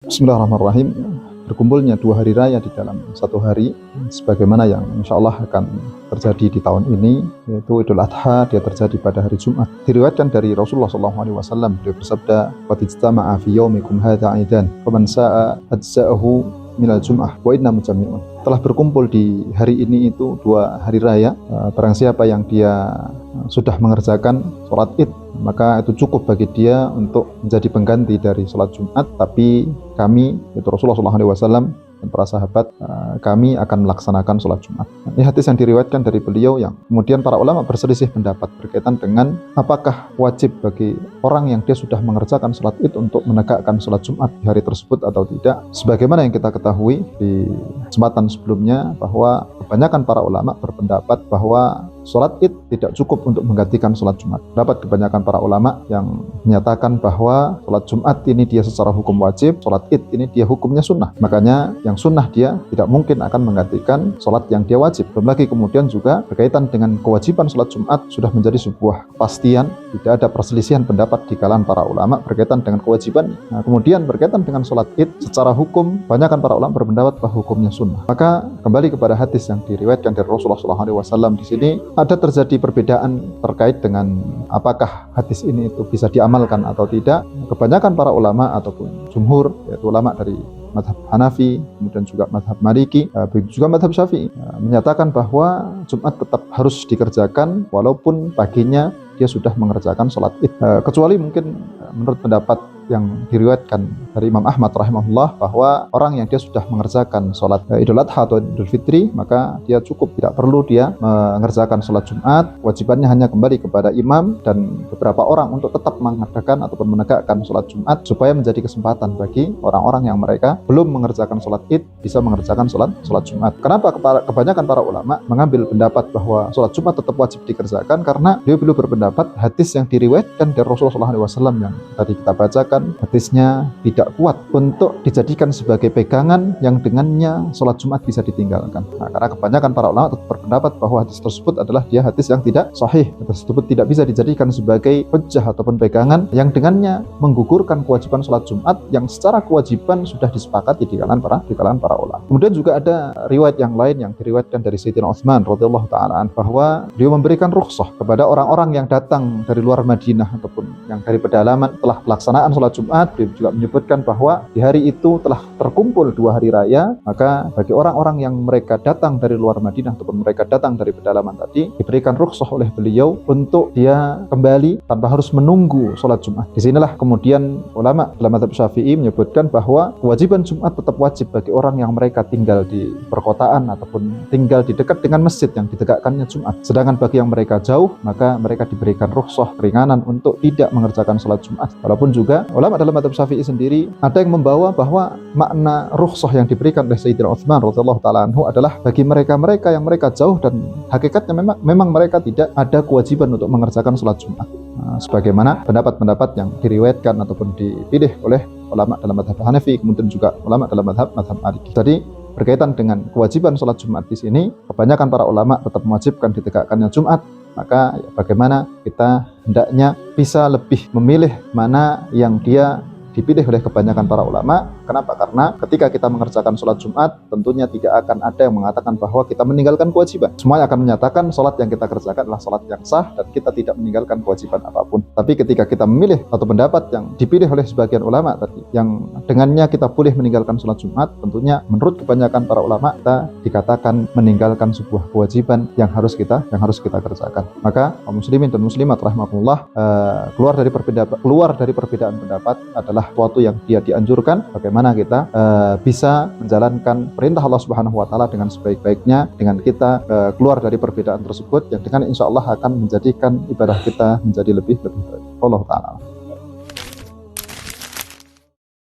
Bismillahirrahmanirrahim. Berkumpulnya dua hari raya di dalam satu hari, sebagaimana yang insya Allah akan terjadi di tahun ini, yaitu Idul Adha. Dia terjadi pada hari Jumat. Diriwayatkan dari Rasulullah SAW, dia bersabda, "Qad ijtama'a fi yaumikum hadza 'aidan, faman sha'a ajza'ahu minal jum'ah wa inna mujammi'un." Telah berkumpul di hari ini itu dua hari raya. Barang siapa yang dia sudah mengerjakan sholat id, maka itu cukup bagi dia untuk menjadi pengganti dari sholat Jumat. Tapi kami, itu Rasulullah SAW dan para sahabat, kami akan melaksanakan sholat Jumat. Ini hadis yang diriwayatkan dari beliau, yang kemudian para ulama berselisih pendapat berkaitan dengan apakah wajib bagi orang yang dia sudah mengerjakan sholat id untuk menegakkan sholat Jumat di hari tersebut atau tidak. Sebagaimana yang kita ketahui di kesempatan sebelumnya, bahwa kebanyakan para ulama berpendapat bahwa sholat id tidak cukup untuk menggantikan sholat Jumat. Dapat kebanyakan para ulama yang menyatakan bahwa sholat Jumat ini dia secara hukum wajib, sholat id ini dia hukumnya sunnah. Makanya yang sunnah dia tidak mungkin akan menggantikan sholat yang dia wajib. Belum lagi kemudian juga berkaitan dengan kewajiban sholat Jumat sudah menjadi sebuah kepastian, tidak ada perselisihan pendapat di kalangan para ulama berkaitan dengan kewajiban. Nah, kemudian berkaitan dengan sholat id secara hukum, kebanyakan para ulama berpendapat bahwa hukumnya sunnah. Maka kembali kepada hadis yang diriwayatkan dari Rasulullah SAW di sini, ada terjadi perbedaan terkait dengan apakah hadis ini itu bisa diamalkan atau tidak. Kebanyakan para ulama ataupun jumhur, yaitu ulama dari mazhab Hanafi, kemudian juga mazhab Maliki, begitu juga mazhab Syafi'i, menyatakan bahwa Jumat tetap harus dikerjakan walaupun paginya dia sudah mengerjakan sholat id. Kecuali mungkin menurut pendapat yang diriwayatkan dari Imam Ahmad rahimahullah, bahwa orang yang dia sudah mengerjakan sholat Idul Adha atau Idul Fitri, maka dia cukup, tidak perlu dia mengerjakan sholat Jumat. Kewajibannya hanya kembali kepada imam dan beberapa orang untuk tetap mengadakan ataupun menegakkan sholat Jumat, supaya menjadi kesempatan bagi orang-orang yang mereka belum mengerjakan sholat id bisa mengerjakan sholat Jumat. Kenapa kebanyakan para ulama mengambil pendapat bahwa sholat Jumat tetap wajib dikerjakan? Karena dia belum berpendapat hadis yang diriwayatkan dari Rasulullah SAW yang tadi kita bacakan, hadisnya tidak kuat untuk dijadikan sebagai pegangan yang dengannya sholat Jumat bisa ditinggalkan. Nah, karena kebanyakan para ulama tetap berpendapat bahwa hadis tersebut adalah dia hadis yang tidak sahih. Hadis tersebut tidak bisa dijadikan sebagai hujjah ataupun pegangan yang dengannya menggugurkan kewajiban sholat Jumat yang secara kewajiban sudah disepakati di kalangan para ulama. Kemudian juga ada riwayat yang lain yang diriwayatkan dari Sayyidina Utsman radhiyallahu ta'ala bahwa dia memberikan rukhsah kepada orang-orang yang datang dari luar Madinah ataupun yang dari pedalaman telah pelaksanaan sholat Jumat. Dia juga menyebutkan bahwa di hari itu telah terkumpul dua hari raya, maka bagi orang-orang yang mereka datang dari luar Madinah ataupun mereka datang dari pedalaman tadi, diberikan rukhsah oleh beliau untuk dia kembali tanpa harus menunggu sholat Jumat. Disinilah kemudian ulama dalam mazhab Syafi'i menyebutkan bahwa kewajiban Jumat tetap wajib bagi orang yang mereka tinggal di perkotaan ataupun tinggal di dekat dengan masjid yang ditegakkannya Jumat. Sedangkan bagi yang mereka jauh, maka mereka diberikan rukhsah, keringanan untuk tidak mengerjakan sholat Jumat. Walaupun juga ulama dalam mazhab Syafi'i sendiri ada yang membawa bahwa makna rukhsah yang diberikan oleh Sayyidina Utsman radhiyallahu ta'ala anhu adalah bagi mereka-mereka yang mereka jauh dan hakikatnya memang mereka tidak ada kewajiban untuk mengerjakan sholat Jumat. Sebagaimana pendapat-pendapat yang diriwayatkan ataupun dipilih oleh ulama dalam mazhab Hanafi, kemudian juga ulama dalam mazhab Maliki. Jadi berkaitan dengan kewajiban sholat Jumat di sini, kebanyakan para ulama tetap mewajibkan ditegakkannya Jumat. Maka bagaimana kita hendaknya bisa lebih memilih mana yang dia dipilih oleh kebanyakan para ulama. Kenapa? Karena ketika kita mengerjakan sholat Jumat, tentunya tidak akan ada yang mengatakan bahwa kita meninggalkan kewajiban. Semuanya akan menyatakan sholat yang kita kerjakan adalah sholat yang sah dan kita tidak meninggalkan kewajiban apapun. Tapi ketika kita memilih atau pendapat yang dipilih oleh sebagian ulama tadi, yang dengannya kita boleh meninggalkan sholat Jumat, tentunya menurut kebanyakan para ulama kita dikatakan meninggalkan sebuah kewajiban yang harus kita kerjakan. Maka kaum muslimin dan muslimat rahimakumullah, keluar dari perbedaan pendapat adalah sesuatu yang dia dianjurkan. Bagaimana kita bisa menjalankan perintah Allah Subhanahu wa taala dengan sebaik-baiknya dengan kita keluar dari perbedaan tersebut, yang dengan insya Allah akan menjadikan ibadah kita menjadi lebih baik. Allah taala.